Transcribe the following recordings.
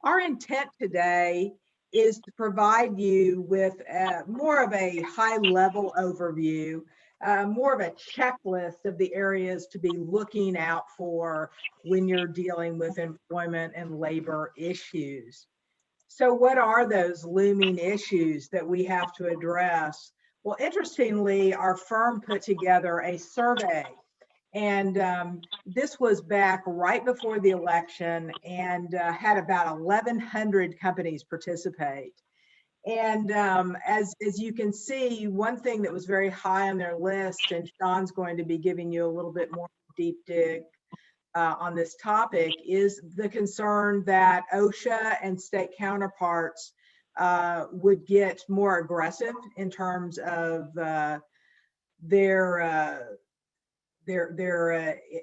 Our intent today is to provide you with more of a high-level overview, more of a checklist of the areas to be looking out for when you're dealing with employment and labor issues. So what are those looming issues that we have to address? Well, interestingly, our firm put together a survey, and this was back right before the election, and had about 1,100 companies participate. And as you can see, one thing that was very high on their list, and Sean's going to be giving you a little bit more deep dig on this topic, is the concern that OSHA and state counterparts would get more aggressive in terms of their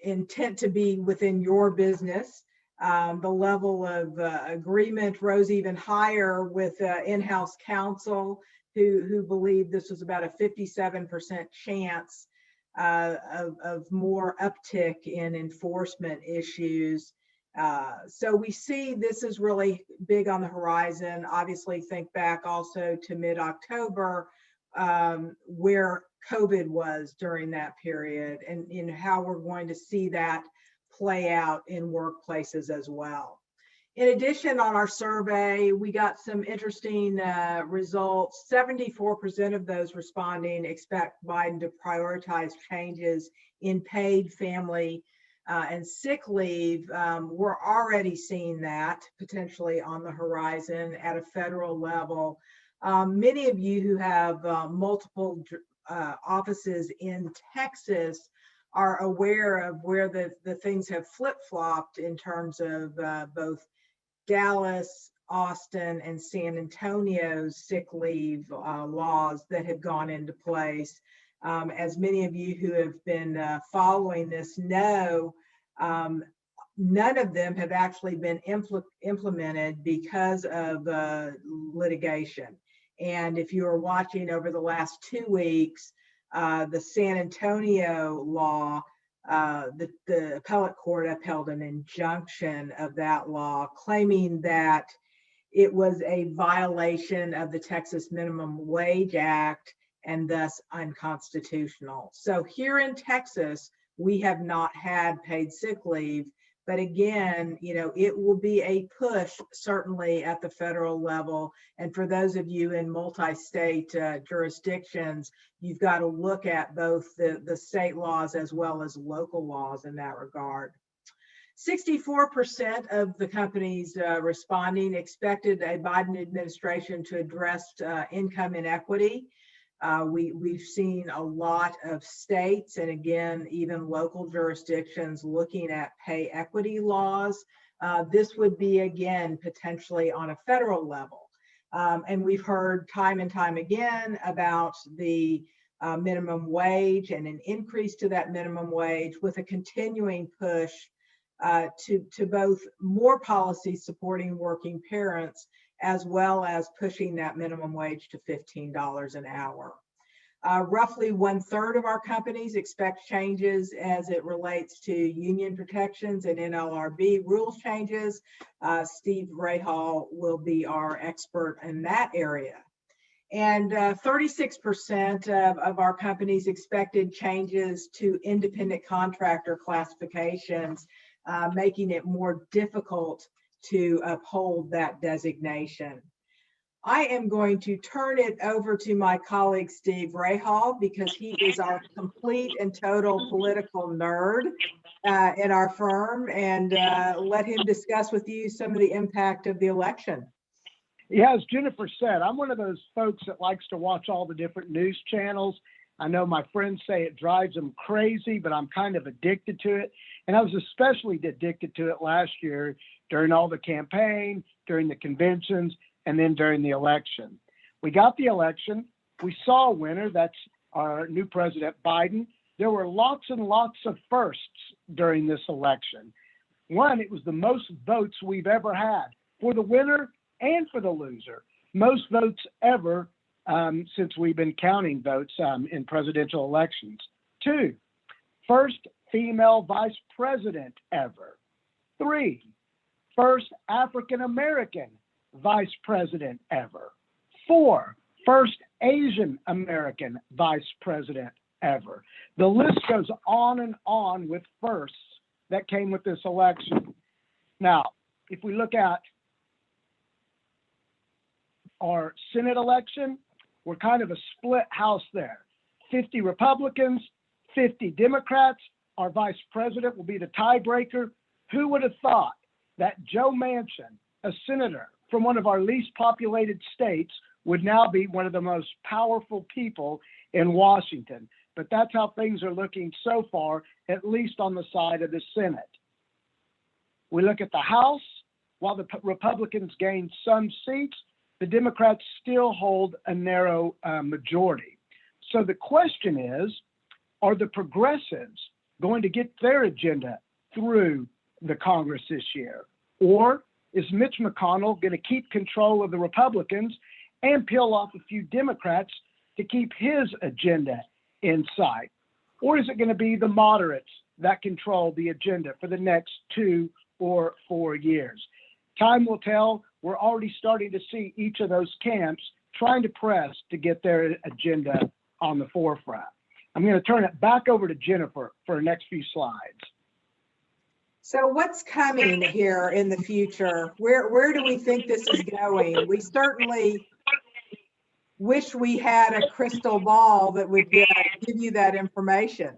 intent to be within your business. The level of agreement rose even higher with in-house counsel who believed this was about a 57% chance of more uptick in enforcement issues. So we see this is really big on the horizon. Obviously, think back also to mid-October, where COVID was during that period, and how we're going to see that play out in workplaces as well. In addition, on our survey, we got some interesting results. 74% of those responding expect Biden to prioritize changes in paid family and sick leave. We're already seeing that potentially on the horizon at a federal level. Many of you who have multiple offices in Texas are aware of where the things have flip-flopped in terms of both Dallas, Austin, and San Antonio's sick leave laws that have gone into place. As many of you who have been following this know, none of them have actually been implemented because of litigation. And if you were watching over the last 2 weeks, the San Antonio law, the appellate court upheld an injunction of that law, claiming that it was a violation of the Texas Minimum Wage Act and thus unconstitutional. So here in Texas, we have not had paid sick leave. But again, it will be a push certainly at the federal level. And for those of you in multi-state jurisdictions, you've got to look at both the state laws as well as local laws in that regard. 64% of the companies responding expected a Biden administration to address income inequity. We've seen a lot of states and again, even local jurisdictions looking at pay equity laws. This would be again, potentially on a federal level. And we've heard time and time again about the minimum wage and an increase to that minimum wage with a continuing push to both more policies supporting working parents as well as pushing that minimum wage to $15 an hour. Roughly 1/3 of our companies expect changes as it relates to union protections and NLRB rules changes. Steve Rahal will be our expert in that area. And 36% of our companies expected changes to independent contractor classifications, making it more difficult to uphold that designation. I am going to turn it over to my colleague, Steve Rahal, because he is our complete and total political nerd in our firm, and let him discuss with you some of the impact of the election. Yeah, as Jennifer said, I'm one of those folks that likes to watch all the different news channels. I know my friends say it drives them crazy, but I'm kind of addicted to it. And I was especially addicted to it last year during all the campaign, during the conventions, and then during the election. We got the election. We saw a winner. That's our new president, Biden. There were lots and lots of firsts during this election. One, it was the most votes we've ever had for the winner and for the loser. Most votes ever since we've been counting votes in presidential elections. Two, first female vice president ever. Three, first African-American vice president ever. 4, first Asian American vice president ever. The list goes on and on with firsts that came with this election. Now, if we look at our Senate election, we're kind of a split house there. 50 Republicans, 50 Democrats. Our vice president will be the tiebreaker. Who would have thought that Joe Manchin, a senator from one of our least populated states, would now be one of the most powerful people in Washington? But that's how things are looking so far, at least on the side of the Senate. We look at the House. While the Republicans gained some seats, the Democrats still hold a narrow majority. So the question is, are the progressives going to get their agenda through the Congress this year? Or is Mitch McConnell going to keep control of the Republicans and peel off a few Democrats to keep his agenda in sight? Or is it going to be the moderates that control the agenda for the next 2 or 4 years? Time will tell. We're already starting to see each of those camps trying to press to get their agenda on the forefront. I'm going to turn it back over to Jennifer for the next few slides. So what's coming here in the future? Where do we think this is going? We certainly wish we had a crystal ball that would give you that information.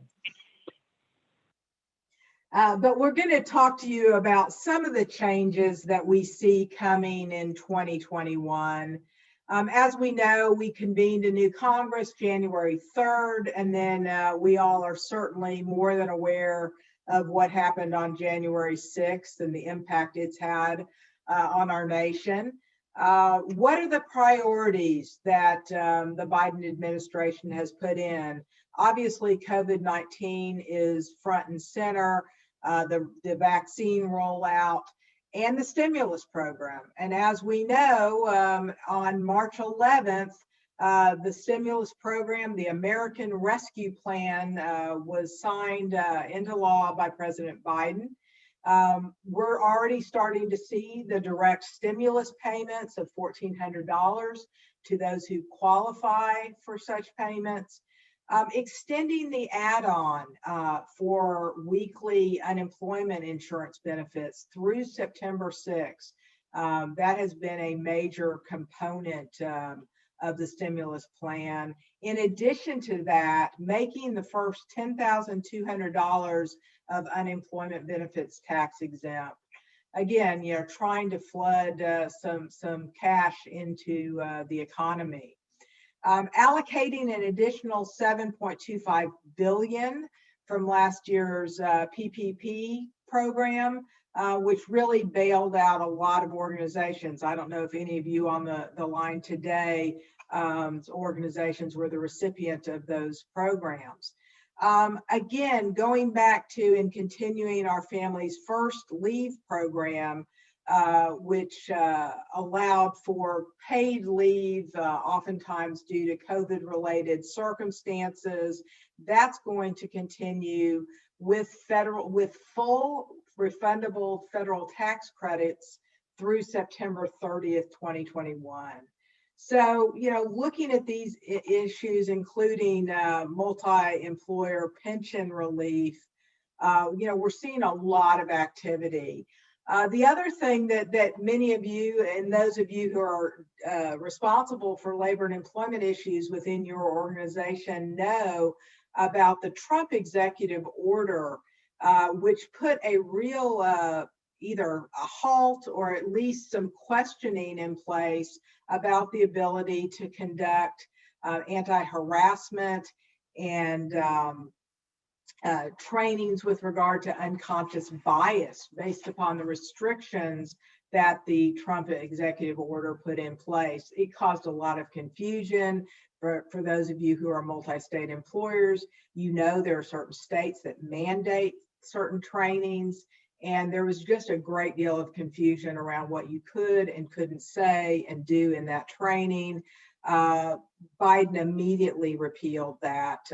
But we're going to talk to you about some of the changes that we see coming in 2021. As we know, we convened a new Congress January 3rd, and then we all are certainly more than aware of what happened on January 6th and the impact it's had on our nation. What are the priorities that the Biden administration has put in? Obviously, COVID-19 is front and center, the vaccine rollout, and the stimulus program. And as we know, on March 11th, the stimulus program, the American Rescue Plan, was signed into law by President Biden. We're already starting to see the direct stimulus payments of $1,400 to those who qualify for such payments. Extending the add-on for weekly unemployment insurance benefits through September 6th. That has been a major component of the stimulus plan. In addition to that, making the first $10,200 of unemployment benefits tax exempt. Again, trying to flood some cash into the economy. Allocating an additional $7.25 billion from last year's PPP program, which really bailed out a lot of organizations. I don't know if any of you on the line today, organizations were the recipient of those programs. Again, going back to and continuing our Families First Leave program, which allowed for paid leave, oftentimes due to COVID-related circumstances. That's going to continue with full refundable federal tax credits through September 30th, 2021. So, looking at these issues, including multi-employer pension relief, we're seeing a lot of activity. The other thing that many of you and those of you who are responsible for labor and employment issues within your organization know about the Trump executive order, which put a real either a halt or at least some questioning in place about the ability to conduct anti-harassment and trainings with regard to unconscious bias based upon the restrictions that the Trump executive order put in place. It caused a lot of confusion for those of you who are multi-state employers. There are certain states that mandate certain trainings, and there was just a great deal of confusion around what you could and couldn't say and do in that training. Biden immediately repealed that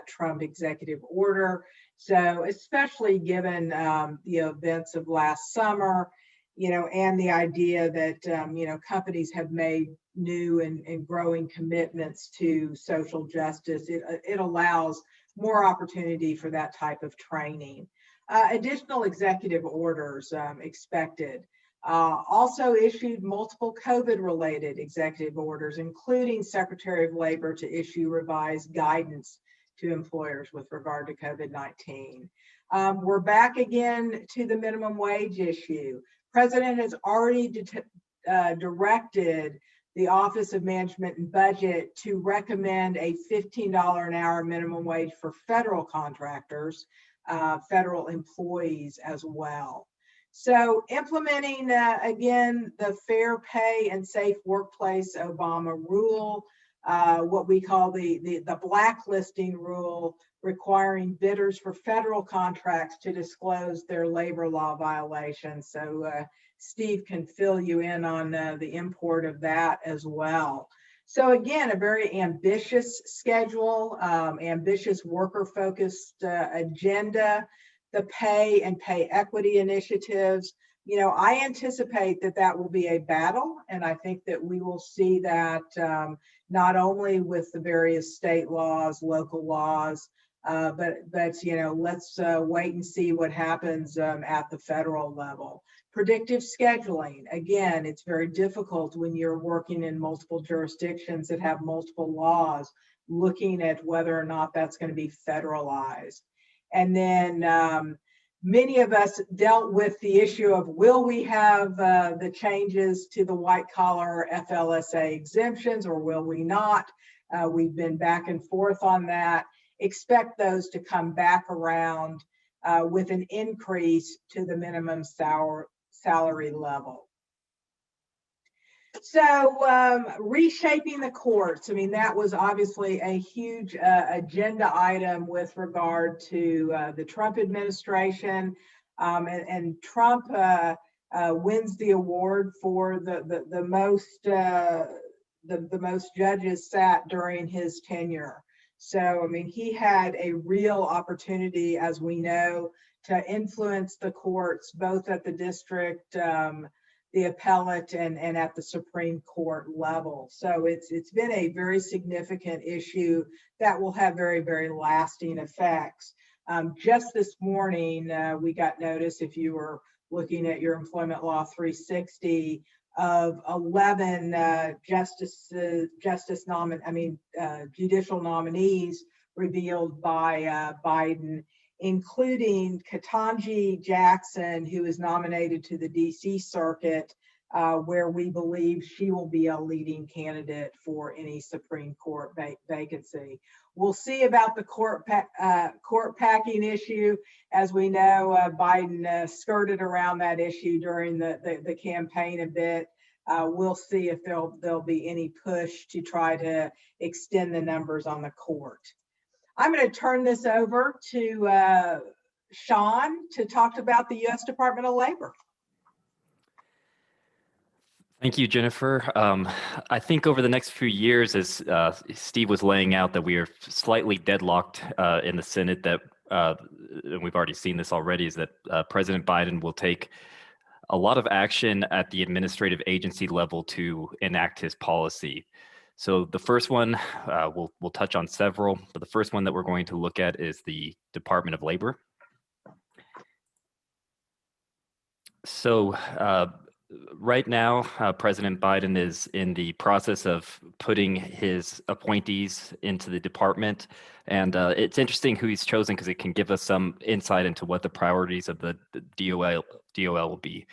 Trump executive order. So especially given the events of last summer and the idea that, companies have made new and growing commitments to social justice, it allows more opportunity for that type of training. Additional executive orders expected. Also issued multiple COVID-related executive orders, including Secretary of Labor to issue revised guidance to employers with regard to COVID-19. We're back again to the minimum wage issue. President has already directed the Office of Management and Budget to recommend a $15 an hour minimum wage for federal contractors, federal employees as well. So implementing, again, the Fair Pay and Safe Workplace Obama rule, what we call the blacklisting rule, requiring bidders for federal contracts to disclose their labor law violations. So Steve can fill you in on the import of that as well. So again, a very ambitious schedule, ambitious worker-focused agenda, the pay and pay equity initiatives. I anticipate that will be a battle, and I think that we will see that not only with the various state laws, local laws, but let's wait and see what happens at the federal level. Predictive scheduling, again, it's very difficult when you're working in multiple jurisdictions that have multiple laws, looking at whether or not that's going to be federalized. And then many of us dealt with the issue of, will we have the changes to the white collar FLSA exemptions or will we not? We've been back and forth on that. Expect those to come back around with an increase to the minimum salary level. So reshaping the courts, that was obviously a huge agenda item with regard to the Trump administration, and Trump wins the award for the most judges sat during his tenure. So, he had a real opportunity, as we know, to influence the courts, both at the district, the appellate, and at the Supreme Court level. So it's been a very significant issue that will have very, very lasting effects. Just this morning, we got notice, if you were looking at your Employment Law 360, of 11 judicial nominees revealed by Biden, including Ketanji Jackson, who is nominated to the DC Circuit, where we believe she will be a leading candidate for any Supreme Court vacancy. We'll see about the court packing issue. As we know, Biden skirted around that issue during the campaign a bit. We'll see if there'll be any push to try to extend the numbers on the court. I'm going to turn this over to Sean to talk about the U.S. Department of Labor. Thank you, Jennifer. I think over the next few years, as Steve was laying out, that we are slightly deadlocked in the Senate, that and we've already seen this already, is that President Biden will take a lot of action at the administrative agency level to enact his policy. So the first one, we'll touch on several, but the first one that we're going to look at is the Department of Labor. So right now, President Biden is in the process of putting his appointees into the department. And it's interesting who he's chosen because it can give us some insight into what the priorities of the DOL will be.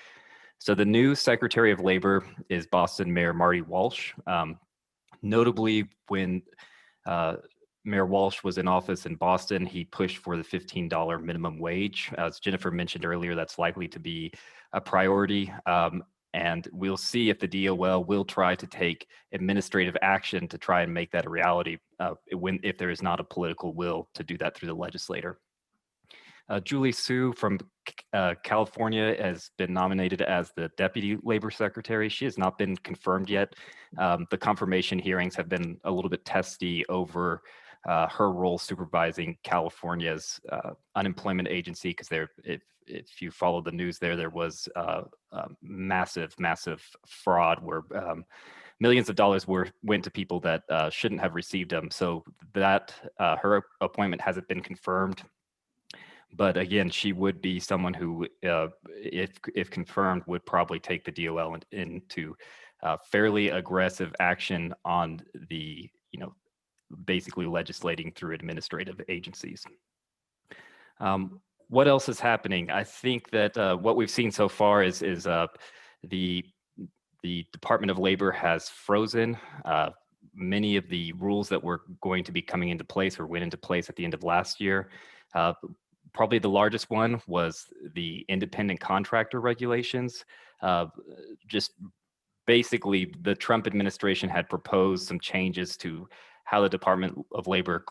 So the new Secretary of Labor is Boston Mayor Marty Walsh. Notably, when Mayor Walsh was in office in Boston, he pushed for the $15 minimum wage. As Jennifer mentioned earlier, that's likely to be a priority. And we'll see if the DOL will try to take administrative action to try and make that a reality if there is not a political will to do that through the legislator. Julie Su from California has been nominated as the Deputy Labor Secretary. She has not been confirmed yet. The confirmation hearings have been a little bit testy over her role supervising California's unemployment agency, because if you follow the news there was massive fraud where millions of dollars went to people that shouldn't have received them. So that her appointment hasn't been confirmed. But again, she would be someone who, if confirmed, would probably take the DOL into fairly aggressive action on the, basically legislating through administrative agencies. What else is happening? I think that what we've seen so far is the Department of Labor has frozen many of the rules that were going to be coming into place or went into place at the end of last year. Probably the largest one was the independent contractor regulations. Just basically, the Trump administration had proposed some changes to how the Department of Labor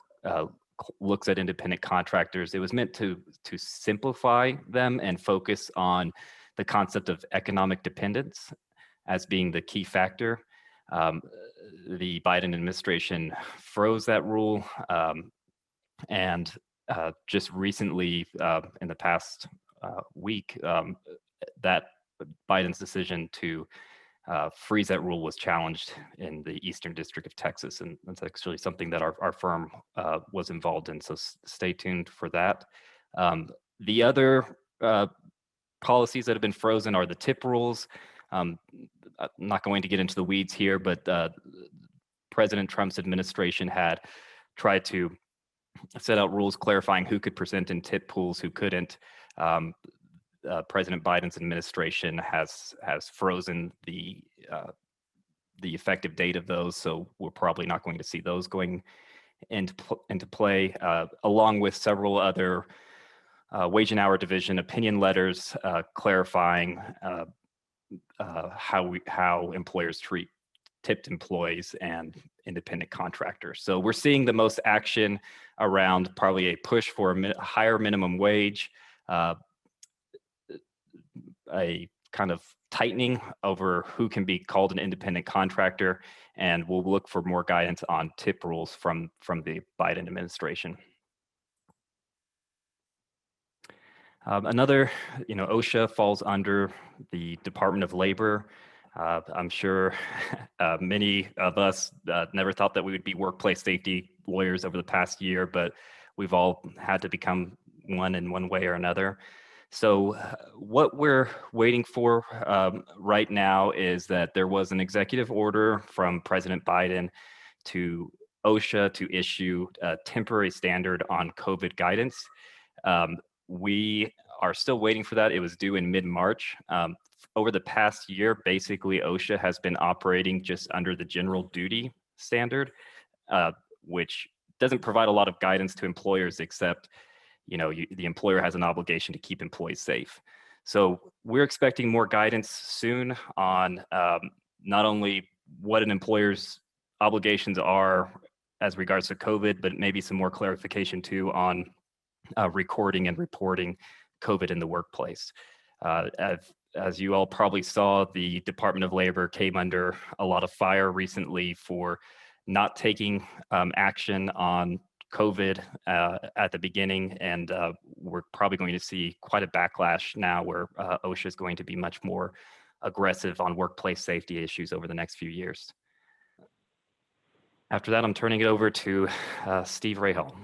looks at independent contractors. It was meant to simplify them and focus on the concept of economic dependence as being the key factor. The Biden administration froze that rule, and just recently, in the past week, that Biden's decision to freeze that rule was challenged in the Eastern District of Texas, and that's actually something that our firm was involved in, so stay tuned for that. The other policies that have been frozen are the tip rules. I'm not going to get into the weeds here, but President Trump's administration had tried to set out rules clarifying who could present in tip pools, who couldn't. President Biden's administration has frozen the effective date of those, so we're probably not going to see those going into play, along with several other wage and hour division opinion letters clarifying how employers treat tipped employees and independent contractors. So we're seeing the most action around probably a push for a higher minimum wage, a kind of tightening over who can be called an independent contractor, and we'll look for more guidance on tip rules from the Biden administration. Another, OSHA falls under the Department of Labor. I'm sure many of us never thought that we would be workplace safety lawyers over the past year, but we've all had to become one in one way or another. So what we're waiting for right now is that there was an executive order from President Biden to OSHA to issue a temporary standard on COVID guidance. We are still waiting for that. It was due in mid-March. Over the past year, basically, OSHA has been operating just under the general duty standard, which doesn't provide a lot of guidance to employers except, the employer has an obligation to keep employees safe. So we're expecting more guidance soon on not only what an employer's obligations are as regards to COVID, but maybe some more clarification too on recording and reporting COVID in the workplace. As you all probably saw, the Department of Labor came under a lot of fire recently for not taking action on COVID at the beginning, and we're probably going to see quite a backlash now where OSHA is going to be much more aggressive on workplace safety issues over the next few years. After that, I'm turning it over to Steve Rahal.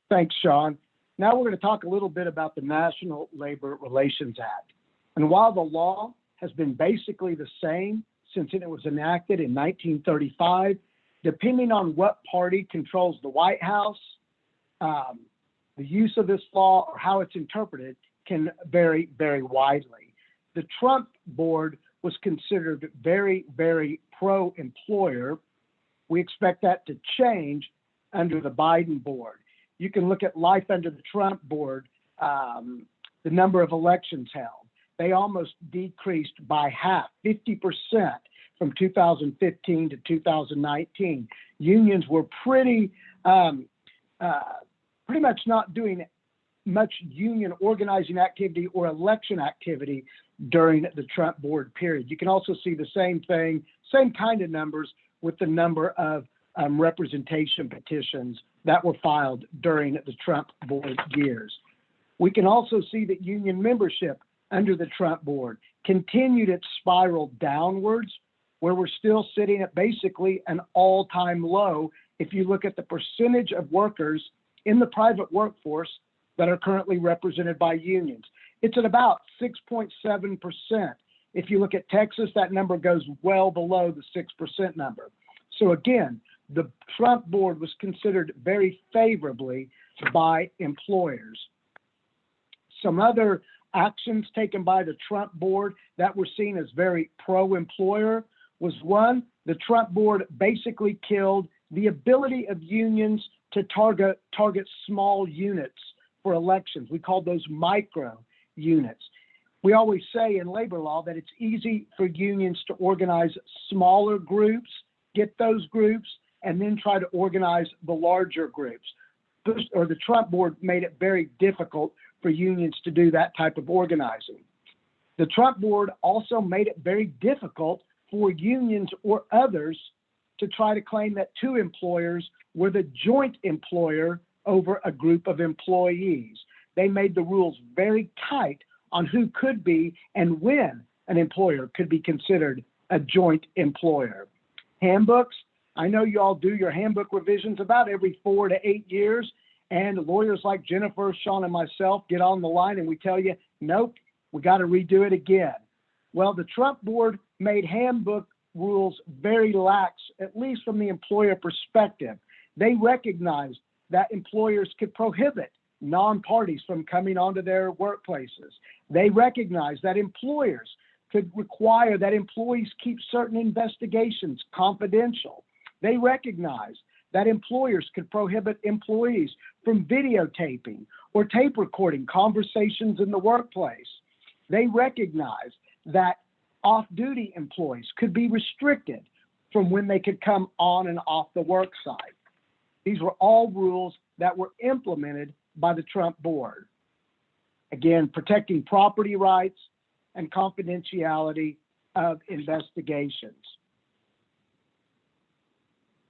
Thanks, Sean. Now we're going to talk a little bit about the National Labor Relations Act. And while the law has been basically the same since it was enacted in 1935, depending on what party controls the White House, the use of this law or how it's interpreted can vary very widely. The Trump board was considered very, very pro-employer. We expect that to change under the Biden board. You can look at life under the Trump board, the number of elections held. They almost decreased by half, 50% from 2015 to 2019. Unions were pretty much not doing much union organizing activity or election activity during the Trump board period. You can also see the same thing, same kind of numbers with the number of representation petitions that were filed during the Trump board years. We can also see that union membership under the Trump board continued its spiral downwards, where we're still sitting at basically an all-time low if you look at the percentage of workers in the private workforce that are currently represented by unions. It's at about 6.7%. If you look at Texas, that number goes well below the 6% number. So again, the Trump board was considered very favorably by employers. Some other actions taken by the Trump board that were seen as very pro-employer was, one, the Trump board basically killed the ability of unions to target small units for elections. We call those micro units. We always say in labor law that it's easy for unions to organize smaller groups, get those groups, and then try to organize the larger groups. The Trump board made it very difficult for unions to do that type of organizing. The Trump board also made it very difficult for unions or others to try to claim that two employers were the joint employer over a group of employees. They made the rules very tight on who could be and when an employer could be considered a joint employer. Handbooks, I know you all do your handbook revisions about every 4 to 8 years, and lawyers like Jennifer, Sean, and myself get on the line and we tell you, nope, we got to redo it again. Well, the Trump board made handbook rules very lax, at least from the employer perspective. They recognized that employers could prohibit non-parties from coming onto their workplaces. They recognized that employers could require that employees keep certain investigations confidential. They recognized that employers could prohibit employees from videotaping or tape recording conversations in the workplace. They recognized that off-duty employees could be restricted from when they could come on and off the work site. These were all rules that were implemented by the Trump board. Again, protecting property rights and confidentiality of investigations.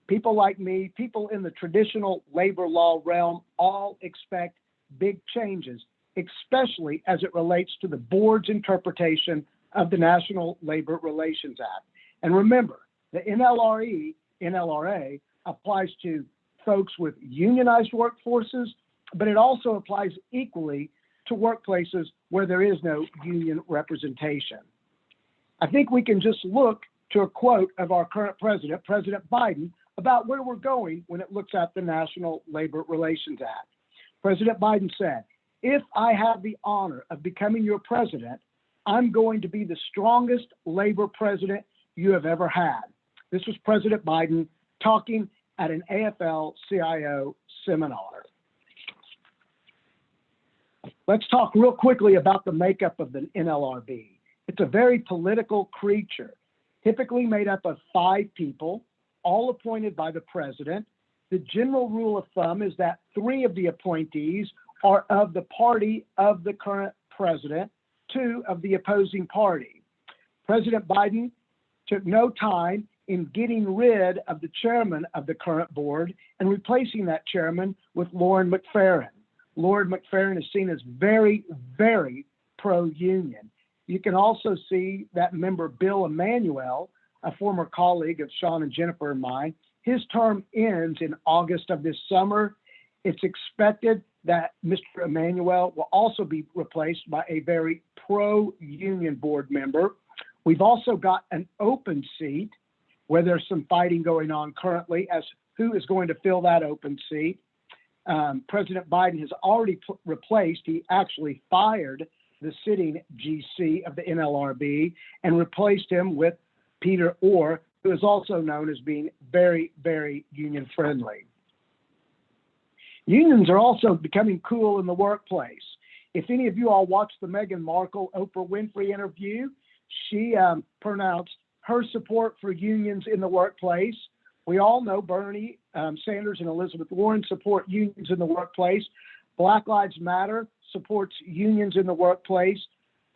People like me, people in the traditional labor law realm, all expect big changes, especially as it relates to the board's interpretation of the National Labor Relations Act. And remember, the NLRA applies to folks with unionized workforces, but it also applies equally to workplaces where there is no union representation. I think we can just look to a quote of our current president, President Biden, about where we're going when it looks at the National Labor Relations Act. President Biden said, "If I have the honor of becoming your president, I'm going to be the strongest labor president you have ever had." This was President Biden talking at an AFL-CIO seminar. Let's talk real quickly about the makeup of the NLRB. It's a very political creature, typically made up of 5 people, all appointed by the president. The general rule of thumb is that 3 of the appointees are of the party of the current president, 2 of the opposing party. President Biden took no time in getting rid of the chairman of the current board and replacing that chairman with Lauren McFerrin. Lauren McFerrin is seen as very, very pro-union. You can also see that member Bill Emanuel, a former colleague of Sean and Jennifer and mine, his term ends in August of this summer. It's expected that Mr. Emanuel will also be replaced by a very pro-union board member. We've also got an open seat where there's some fighting going on currently as who is going to fill that open seat. President Biden has already replaced, he actually fired the sitting GC of the NLRB and replaced him with Peter Orr, who is also known as being very, very union friendly. Unions are also becoming cool in the workplace. If any of you all watched the Meghan Markle Oprah Winfrey interview, she pronounced her support for unions in the workplace. We all know Bernie Sanders and Elizabeth Warren support unions in the workplace. Black Lives Matter supports unions in the workplace.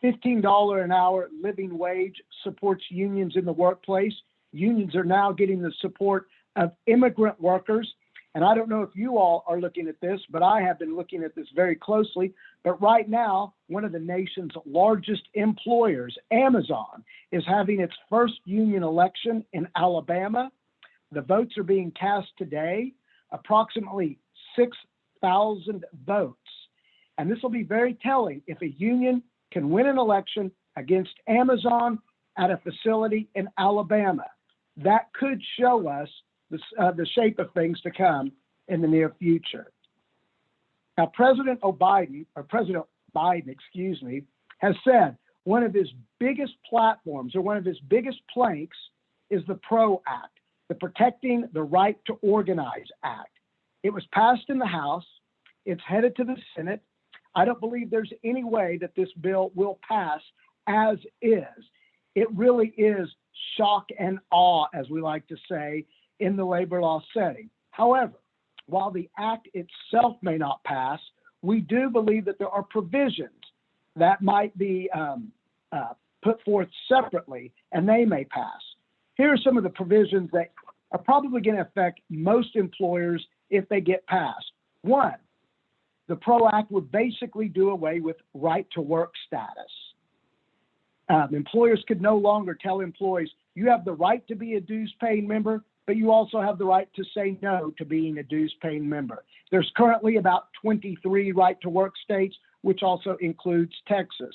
$15 an hour living wage supports unions in the workplace. Unions are now getting the support of immigrant workers. And I don't know if you all are looking at this, but I have been looking at this very closely. But right now, one of the nation's largest employers, Amazon, is having its first union election in Alabama. The votes are being cast today, approximately 6,000 votes. And this will be very telling if a union can win an election against Amazon at a facility in Alabama. That could show us the shape of things to come in the near future. Now, President Biden, has said one of his biggest platforms or one of his biggest planks is the ProAct, the Protecting the Right to Organize Act. It was passed in the House. It's headed to the Senate. I don't believe there's any way that this bill will pass as is. It really is shock and awe, as we like to say, in the labor law setting. However, while the act itself may not pass, we do believe that there are provisions that might be put forth separately, and they may pass. Here are some of the provisions that are probably going to affect most employers if they get passed. One, the ProAct would basically do away with right to work status. Employers could no longer tell employees, you have the right to be a dues paying member, but you also have the right to say no to being a dues paying member. There's currently about 23 right to work states, which also includes Texas.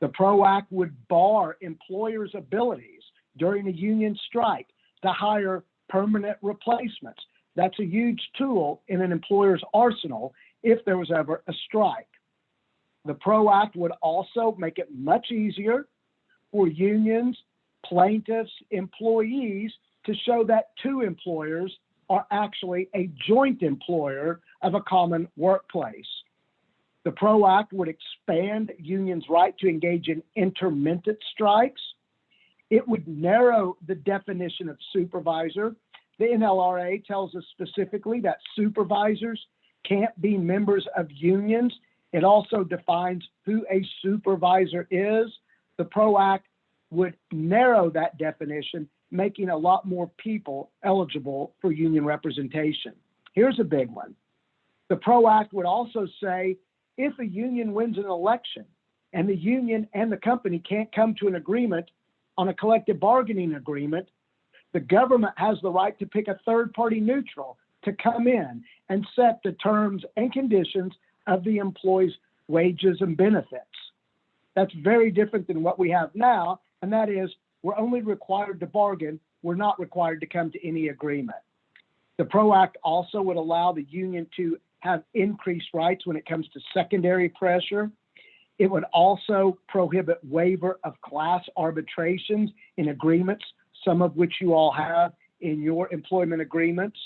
The ProAct would bar employers' abilities during a union strike to hire permanent replacements. That's a huge tool in an employer's arsenal if there was ever a strike. The ProAct would also make it much easier for unions, plaintiffs, employees to show that two employers are actually a joint employer of a common workplace. The ProAct would expand unions' right to engage in intermittent strikes. It would narrow the definition of supervisor. The NLRA tells us specifically that supervisors can't be members of unions. It also defines who a supervisor is. The ProAct would narrow that definition, making a lot more people eligible for union representation. Here's a big one. The ProAct would also say if a union wins an election and the union and the company can't come to an agreement on a collective bargaining agreement, the government has the right to pick a third-party neutral to come in and set the terms and conditions of the employee's wages and benefits. That's very different than what we have now, and that is we're only required to bargain. We're not required to come to any agreement. The ProAct also would allow the union to have increased rights when it comes to secondary pressure. It would also prohibit waiver of class arbitrations in agreements, some of which you all have in your employment agreements.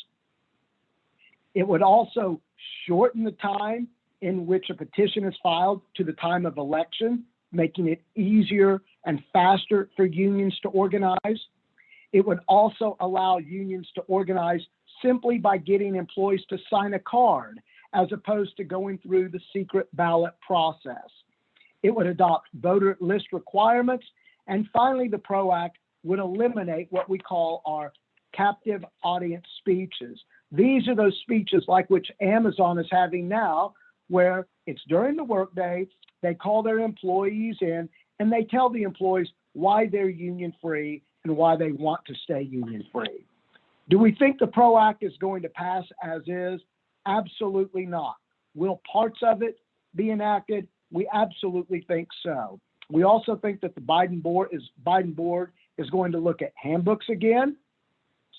It would also shorten the time in which a petition is filed to the time of election, making it easier and faster for unions to organize. It would also allow unions to organize simply by getting employees to sign a card, as opposed to going through the secret ballot process. It would adopt voter list requirements. And finally, the ProAct would eliminate what we call our captive audience speeches. These are those speeches like which Amazon is having now, where it's during the workday, they call their employees in, and they tell the employees why they're union-free and why they want to stay union-free. Do we think the ProAct is going to pass as is? Absolutely not. Will parts of it be enacted? We absolutely think so. We also think that the Biden board is going to look at handbooks again.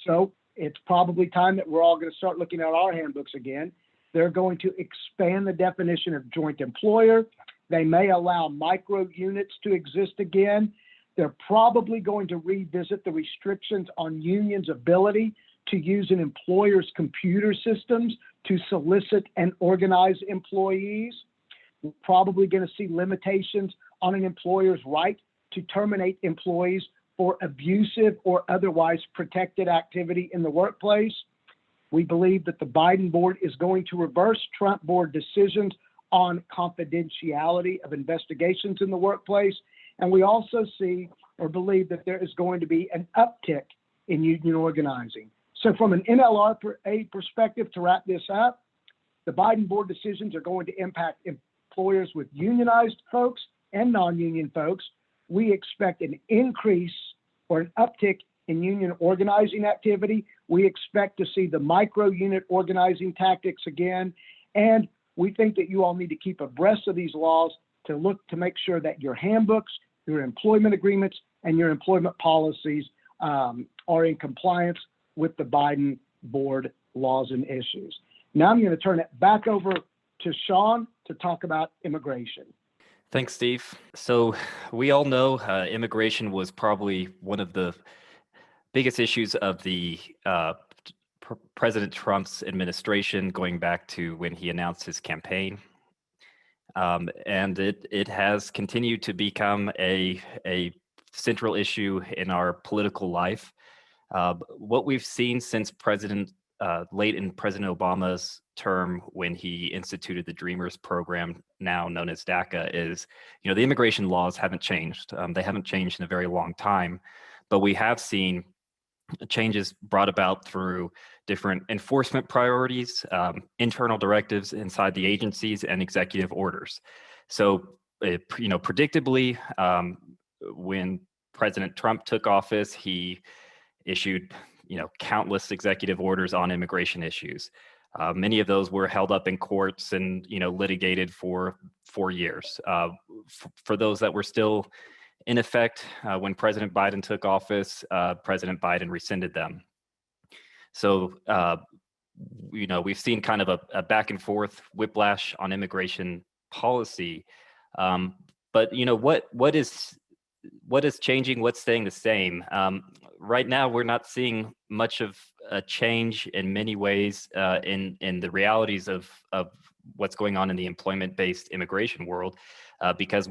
So it's probably time that we're all going to start looking at our handbooks again. They're going to expand the definition of joint employer. They may allow micro units to exist again. They're probably going to revisit the restrictions on unions' ability to use an employer's computer systems to solicit and organize employees. We're probably going to see limitations on an employer's right to terminate employees for abusive or otherwise protected activity in the workplace. We believe that the Biden board is going to reverse Trump board decisions on confidentiality of investigations in the workplace. And we also see or believe that there is going to be an uptick in union organizing. So from an NLRA perspective, to wrap this up, the Biden board decisions are going to impact employers with unionized folks and non-union folks. We expect an increase or an uptick in union organizing activity. We expect to see the micro unit organizing tactics again. And we think that you all need to keep abreast of these laws to look to make sure that your handbooks, your employment agreements, and your employment policies are in compliance with the Biden board laws and issues. Now I'm going to turn it back over to Sean to talk about immigration. Thanks, Steve. So we all know immigration was probably one of the biggest issues of the President Trump's administration, going back to when he announced his campaign. And it has continued to become a central issue in our political life. What we've seen since late in President Obama's term, when he instituted the Dreamers program, now known as DACA, is, the immigration laws haven't changed. They haven't changed in a very long time, but we have seen changes brought about through different enforcement priorities, internal directives inside the agencies, and executive orders. So, predictably, when President Trump took office, he issued, countless executive orders on immigration issues. Many of those were held up in courts and, litigated for 4 years. For those that were still in effect when President Biden took office, President Biden rescinded them. So, we've seen kind of a back and forth whiplash on immigration policy. But what is changing? What's staying the same? Right now, we're not seeing much of a change in many ways in the realities of what's going on in the employment-based immigration world, because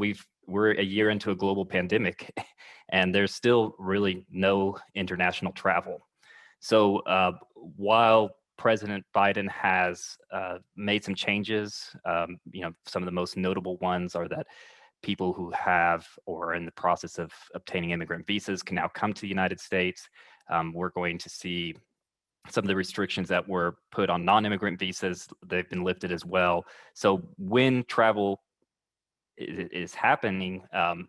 we're a year into a global pandemic, and there's still really no international travel. So while President Biden has made some changes, some of the most notable ones are that people who have or are in the process of obtaining immigrant visas can now come to the United States. We're going to see some of the restrictions that were put on non-immigrant visas, they've been lifted as well. So when travel is happening,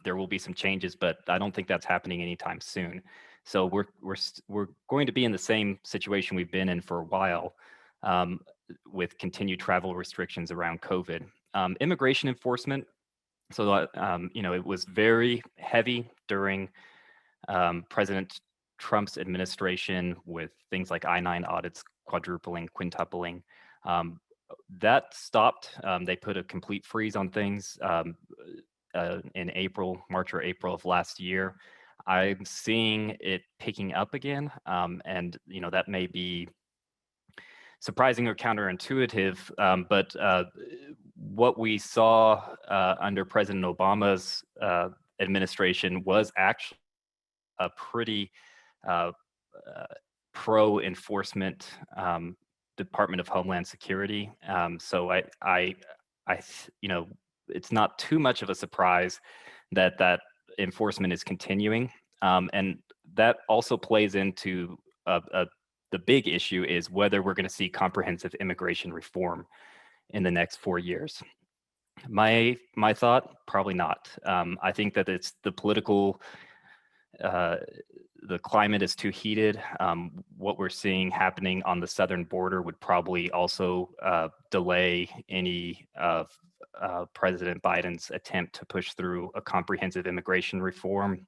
there will be some changes, but I don't think that's happening anytime soon. So we're going to be in the same situation we've been in for a while, with continued travel restrictions around COVID. Immigration enforcement. So it was very heavy during President Trump's administration, with things like I-9 audits quadrupling, quintupling. That stopped. They put a complete freeze on things in March or April of last year. I'm seeing it picking up again, and that may be surprising or counterintuitive, but what we saw under President Obama's administration was actually a pretty pro-enforcement Department of Homeland Security. So it's not too much of a surprise that enforcement is continuing, and that also plays into the big issue is whether we're going to see comprehensive immigration reform in the next 4 years. My thought, probably not. I think that it's the political, the climate is too heated. What we're seeing happening on the southern border would probably also delay any of President Biden's attempt to push through a comprehensive immigration reform.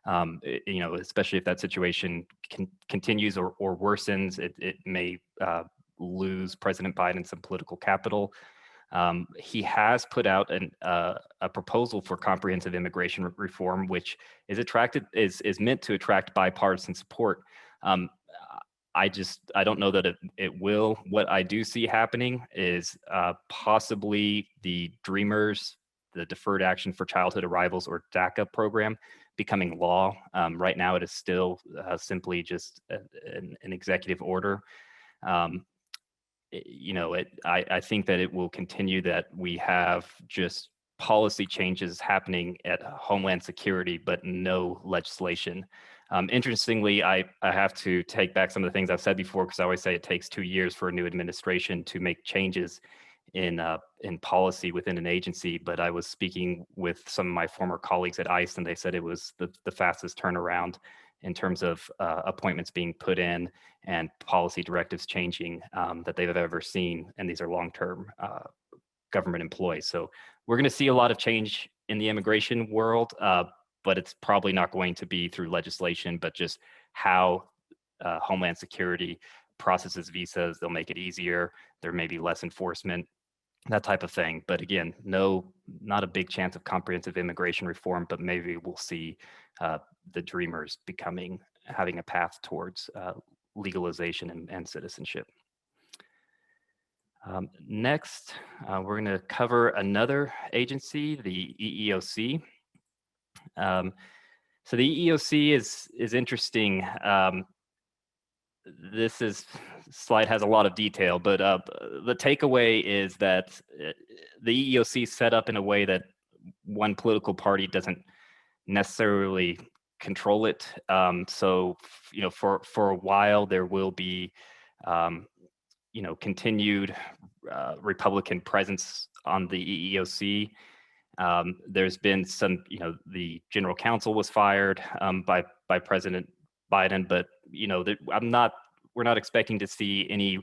Especially if that situation continues or worsens, it may lose President Biden some political capital. He has put out a proposal for comprehensive immigration reform, which is meant to attract bipartisan support. I don't know that it will. What I do see happening is possibly the Dreamers, the Deferred Action for Childhood Arrivals, or DACA program, becoming law. Right now, it is still simply just an executive order. I think that it will continue, that we have just policy changes happening at Homeland Security, but no legislation Interestingly, I have to take back some of the things I've said before, because I always say it takes 2 years for a new administration to make changes in policy within an agency. But I was speaking with some of my former colleagues at ICE, and they said it was the fastest turnaround in terms of appointments being put in and policy directives changing that they've ever seen. And these are long-term government employees. So we're going to see a lot of change in the immigration world, but it's probably not going to be through legislation, but just how Homeland Security processes visas. They'll make it easier. There may be less enforcement, that type of thing. But again, not a big chance of comprehensive immigration reform, but maybe we'll see the dreamers having a path towards legalization and citizenship. Next, we're going to cover another agency, the EEOC. So the EEOC is interesting. This slide has a lot of detail, but the takeaway is that the EEOC is set up in a way that one political party doesn't necessarily control it. So, for a while there will be, continued Republican presence on the EEOC. There's been some, the general counsel was fired by President Biden, but we're not expecting to see any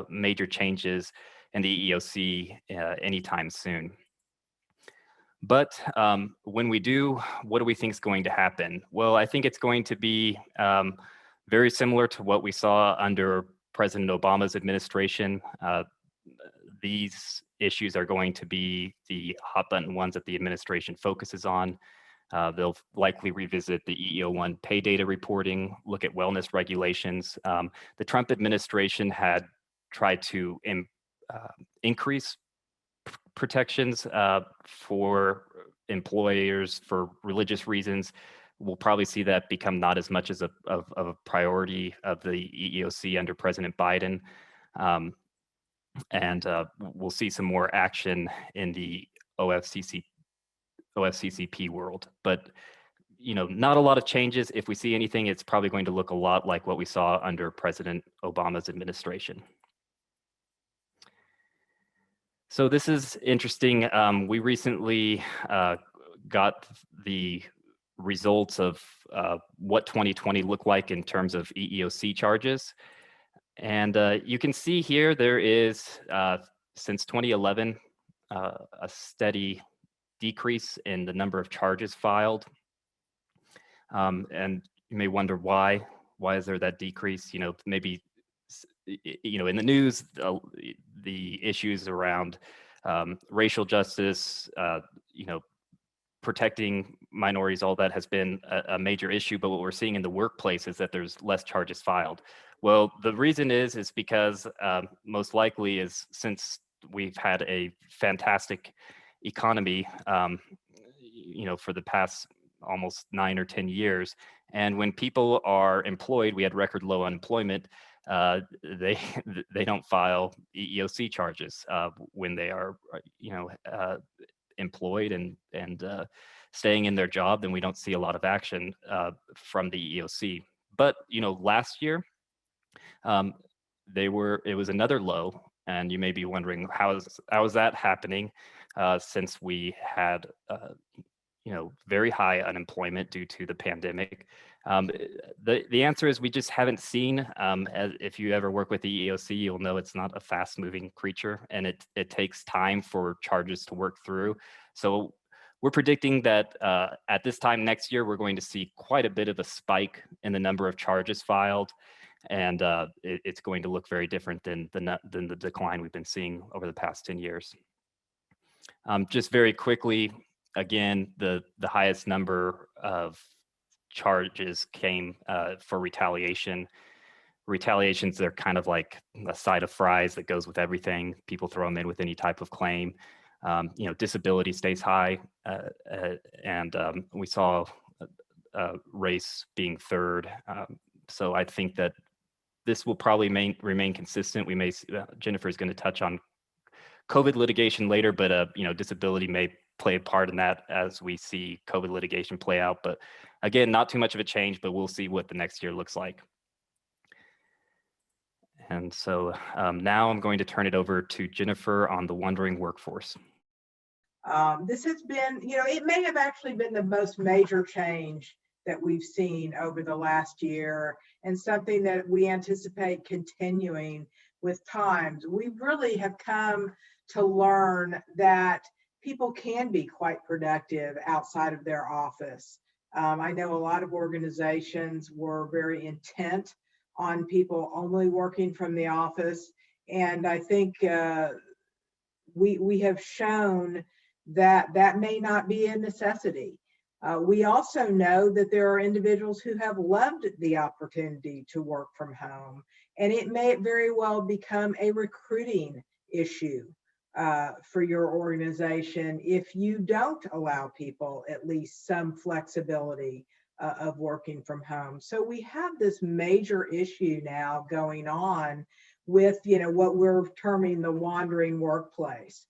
major changes in the EEOC anytime soon. But when we do, what do we think is going to happen? Well, I think it's going to be very similar to what we saw under President Obama's administration. These issues are going to be the hot button ones that the administration focuses on. They'll likely revisit the EEO-1 pay data reporting, look at wellness regulations. The Trump administration had tried to increase protections for employers for religious reasons. We'll probably see that become not as much as of a priority of the EEOC under President Biden. And we'll see some more action in the OFCCP world. But not a lot of changes. If we see anything, it's probably going to look a lot like what we saw under President Obama's administration. So this is interesting. We recently got the results of what 2020 looked like in terms of EEOC charges. And you can see here there is, since 2011, a steady decrease in the number of charges filed. And you may wonder why is there that decrease? Maybe in the news, the issues around racial justice, protecting minorities, all that has been a major issue. But what we're seeing in the workplace is that there's less charges filed. Well, the reason is because most likely is since we've had a fantastic economy, for the past almost 9 or 10 years. And when people are employed, we had record low unemployment. They don't file EEOC charges when they are, employed and staying in their job. Then we don't see a lot of action from the EEOC. But last year, it was another low, and you may be wondering how is that happening since we had very high unemployment due to the pandemic. The answer is we just haven't seen. If you ever work with the EEOC, you'll know it's not a fast-moving creature, and it takes time for charges to work through. So we're predicting that at this time next year, we're going to see quite a bit of a spike in the number of charges filed, and it's going to look very different than the decline we've been seeing over the past 10 years. Just very quickly, again, the highest number of charges came for retaliation. Retaliations, they're kind of like a side of fries that goes with everything. People throw them in with any type of claim. Disability stays high, and we saw race being third. So I think that this will probably remain consistent. We may, Jennifer is going to touch on COVID litigation later, but disability may play a part in that as we see COVID litigation play out. But again, not too much of a change, but we'll see what the next year looks like. And so now I'm going to turn it over to Jennifer on the wandering workforce. This has been, it may have actually been the most major change that we've seen over the last year, and something that we anticipate continuing with times. We really have come to learn that people can be quite productive outside of their office. I know a lot of organizations were very intent on people only working from the office, and I think we have shown that that may not be a necessity. We also know that there are individuals who have loved the opportunity to work from home, and it may very well become a recruiting issue for your organization if you don't allow people at least some flexibility of working from home. So we have this major issue now going on with, what we're terming the wandering workplace.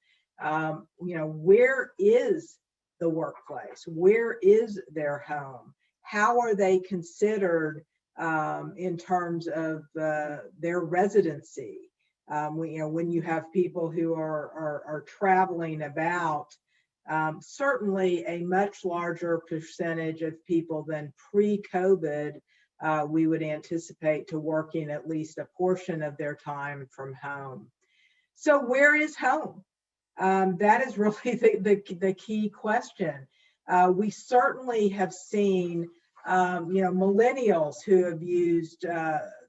Where is the workplace? Where is their home? How are they considered in terms of their residency? When you have people who are traveling about, certainly a much larger percentage of people than pre-COVID, we would anticipate to working at least a portion of their time from home. So where is home? That is really the key question. We certainly have seen, millennials who have used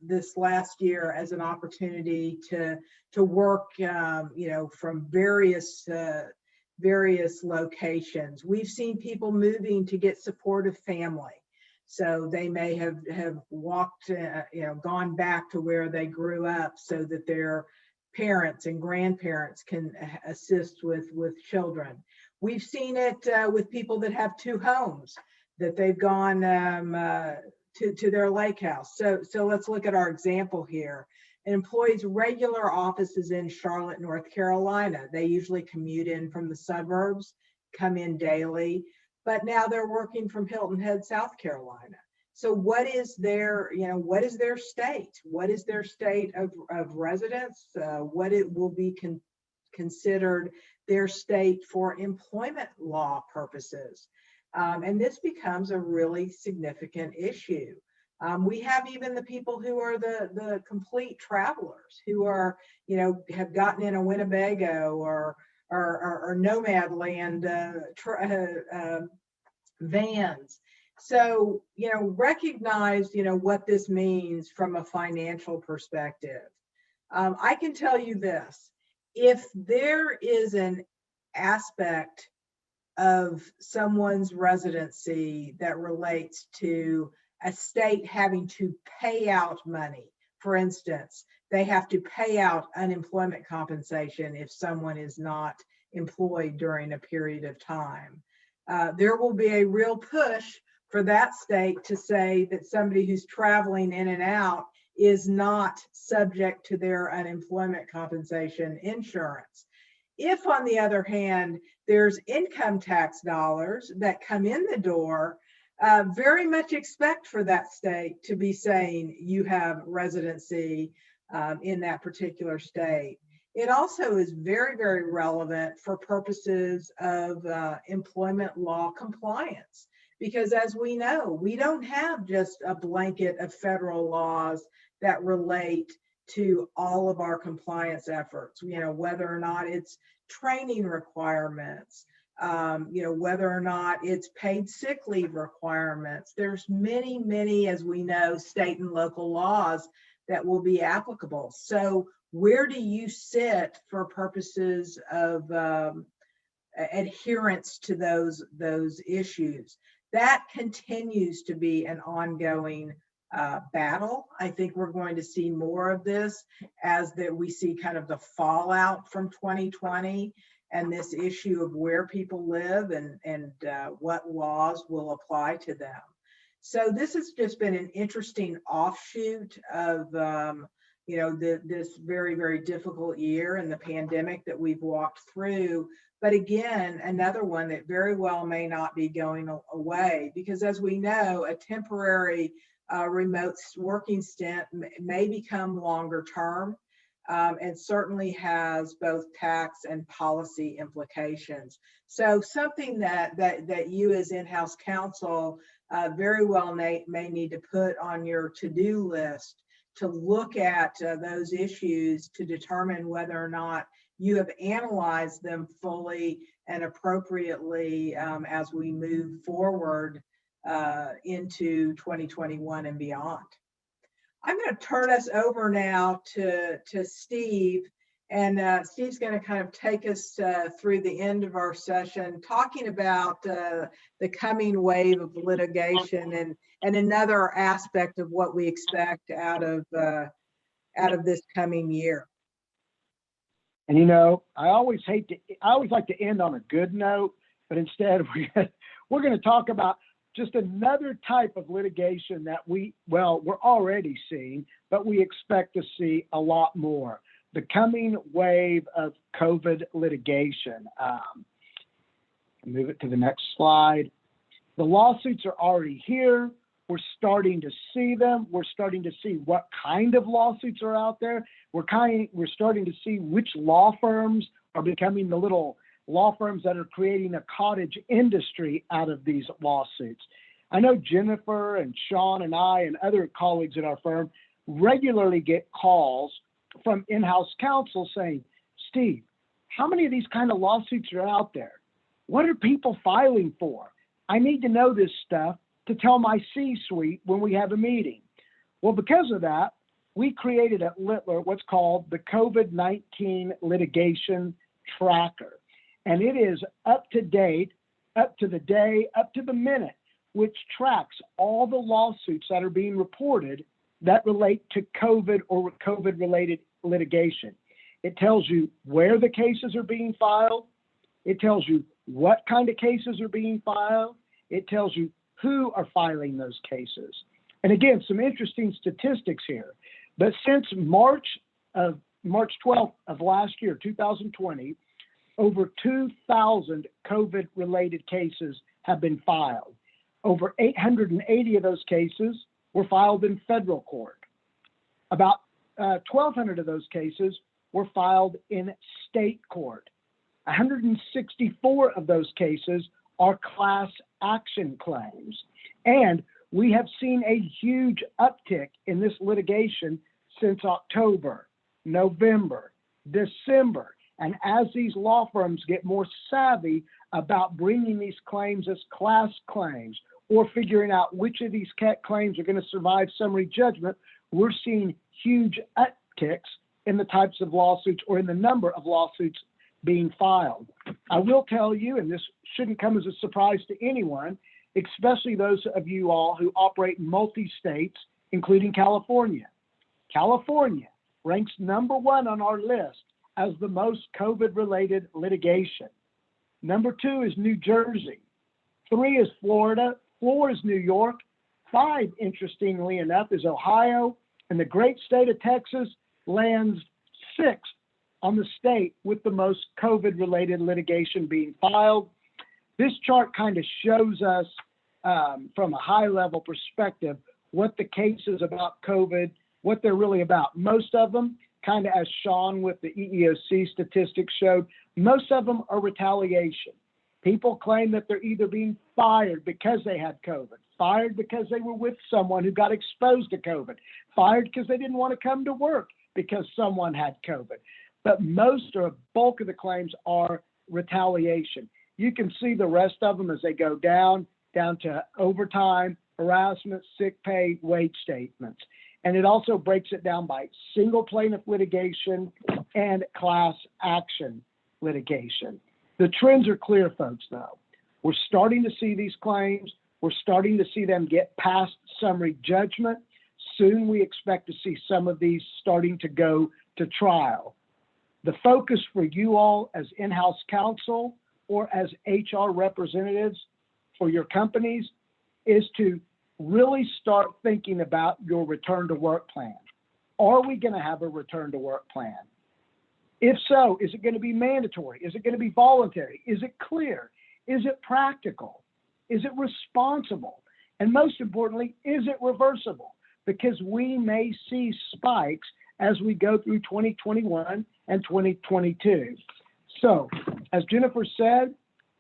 this last year as an opportunity to work, from various locations. We've seen people moving to get supportive family. So they may have walked, gone back to where they grew up so that their parents and grandparents can assist with children. We've seen it with people that have two homes, that they've gone to their lake house. So let's look at our example here. An employee's regular office is in Charlotte, North Carolina. They usually commute in from the suburbs, come in daily, but now they're working from Hilton Head, South Carolina. So what is their, what is their state? What is their state of residence? What it will be considered their state for employment law purposes? And this becomes a really significant issue. We have even the people who are the complete travelers who are, have gotten in a Winnebago or nomad land vans. So, recognize, what this means from a financial perspective. I can tell you this, if there is an aspect of someone's residency that relates to a state having to pay out money, for instance, they have to pay out unemployment compensation if someone is not employed during a period of time. There will be a real push for that state to say that somebody who's traveling in and out is not subject to their unemployment compensation insurance. If, on the other hand, there's income tax dollars that come in the door, very much expect for that state to be saying you have residency in that particular state. It also is very, very relevant for purposes of employment law compliance, because as we know, we don't have just a blanket of federal laws that relate to all of our compliance efforts, whether or not it's training requirements, whether or not it's paid sick leave requirements. There's many, as we know, state and local laws that will be applicable. So where do you sit for purposes of adherence to those issues? That continues to be an ongoing battle. I think we're going to see more of this as we see kind of the fallout from 2020 and this issue of where people live and what laws will apply to them. So this has just been an interesting offshoot of this very, very difficult year and the pandemic that we've walked through. But again, another one that very well may not be going away, because as we know, a temporary remote working stint may become longer term, and certainly has both tax and policy implications. So something that you as in-house counsel very well may need to put on your to-do list to look at those issues to determine whether or not you have analyzed them fully and appropriately as we move forward into 2021 and beyond. I'm going to turn us over now to Steve, and Steve's going to kind of take us through the end of our session, talking about the coming wave of litigation and another aspect of what we expect out of this coming year. And I always like to end on a good note, but instead we're going to talk about just another type of litigation that we're already seeing, but we expect to see a lot more. The coming wave of COVID litigation. Move it to the next slide. The lawsuits are already here. We're starting to see them. We're starting to see what kind of lawsuits are out there. We're starting to see which law firms are becoming the little law firms that are creating a cottage industry out of these lawsuits. I know Jennifer and Sean and I and other colleagues at our firm regularly get calls from in-house counsel saying, Steve, how many of these kind of lawsuits are out there? What are people filing for? I need to know this stuff to tell my C-suite when we have a meeting. Well, because of that, we created at Littler what's called the COVID-19 Litigation Tracker. And it is up to date, up to the day, up to the minute, which tracks all the lawsuits that are being reported that relate to COVID or COVID-related litigation. It tells you where the cases are being filed. It tells you what kind of cases are being filed. It tells you who are filing those cases. And again, some interesting statistics here. But since March 12th of last year, 2020, over 2,000 COVID-related cases have been filed. Over 880 of those cases were filed in federal court. About 1,200 of those cases were filed in state court. 164 of those cases are class action claims. And we have seen a huge uptick in this litigation since October, November, December. And as these law firms get more savvy about bringing these claims as class claims or figuring out which of these claims are going to survive summary judgment, we're seeing huge upticks in the types of lawsuits or in the number of lawsuits being filed. I will tell you, and this shouldn't come as a surprise to anyone, especially those of you all who operate in multi-states, including California. California ranks number 1 on our list as the most COVID-related litigation. Number 2 is New Jersey. 3 is Florida. 4 is New York. 5, interestingly enough, is Ohio. And the great state of Texas lands 6th on the state with the most COVID-related litigation being filed. This chart kind of shows us from a high-level perspective what the cases about COVID, what they're really about. Most of them, kind of as Sean with the EEOC statistics showed, most of them are retaliation. People claim that they're either being fired because they had COVID, fired because they were with someone who got exposed to COVID, fired because they didn't want to come to work because someone had COVID. But most or a bulk of the claims are retaliation. You can see the rest of them as they go down to overtime, harassment, sick pay, wage statements. And it also breaks it down by single plaintiff litigation and class action litigation. The trends are clear, folks, though. We're starting to see these claims. We're starting to see them get past summary judgment. Soon we expect to see some of these starting to go to trial. The focus for you all as in-house counsel or as HR representatives for your companies is to really start thinking about your return to work plan. Are we going to have a return to work plan? If so, is it going to be mandatory? Is it going to be voluntary? Is it clear? Is it practical? Is it responsible? And most importantly, is it reversible? Because we may see spikes as we go through 2021 and 2022. So, as Jennifer said,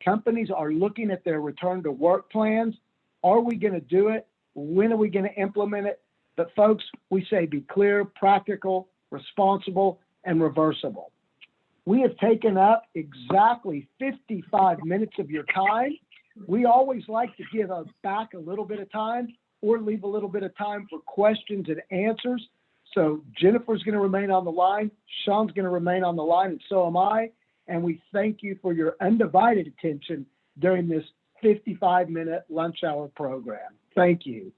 companies are looking at their return to work plans. Are we going to do it? When are we going to implement it? But folks, we say be clear, practical, responsible, and reversible. We have taken up exactly 55 minutes of your time. We always like to give back a little bit of time or leave a little bit of time for questions and answers. So Jennifer's going to remain on the line, Sean's going to remain on the line, and so am I. And we thank you for your undivided attention during this 55-minute lunch hour program. Thank you.